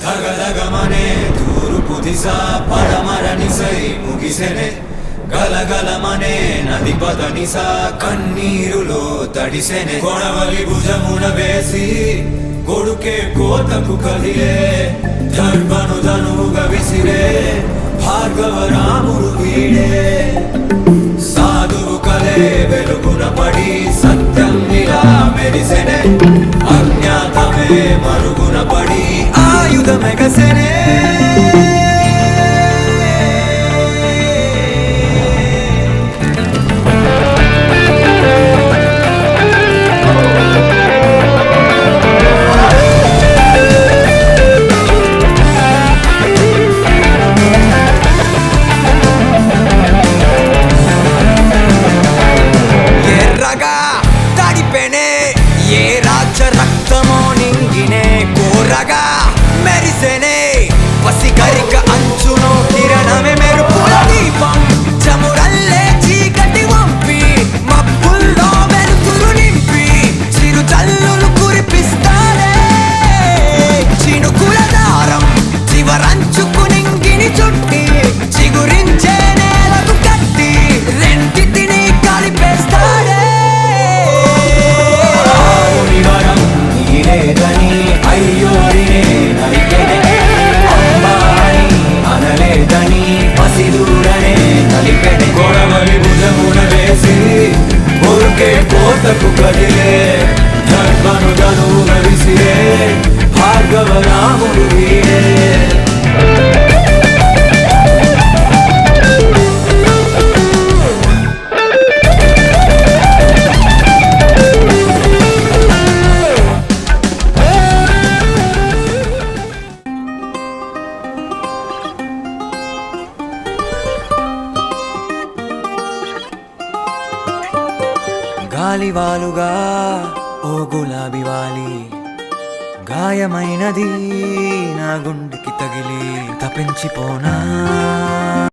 ధగధగమనే తూర్పు దిశ పడమరనిసై ముగిసెనే గలగలమనే నది పదనిస కన్నీరులో తడిసెనే కొడవలి భుజమున వేసి కొడుకే కోతకు కదిలే దర్భను ధనువుగా విసిరే భార్గవ రాముడు వీడే సాధువు కలే వెలుగున పడి సత్యం ఇలా మెరిసెనే అజ్ఞాతమే మరుగున పడి ఆయుధమెగసెనే ఏ రాజ రక్తమో నింగినే కోరగా మెరిసెనే పసిగరిక అంచును కిరణమే మెరుపుల దీపం చమురల్లే చీకటి వంపి మబ్బుల్లో వెలుతురు నింపి చిరు జల్లులు కురిపిస్తారే చినుకుల దారం చివరంచుకు నింగిని చుట్టి చిగురించే నేలకు కట్టి రెండిటిని కలిపేస్తాడే అయ్యోరినే నరికెనే అమ్మాని అనలేదని పసిదూరనే కలిపెనే కొడవలి భుజమున వేసి ఊరికే కోతకు కదిలే దర్భను ధనువుగా విసిరే భార్గవ రాముడు వీడే గాలివాలుగా ఓ గులాబీ వాలి గాయమైనది నా గుండెకి తగిలి తపించిపోనా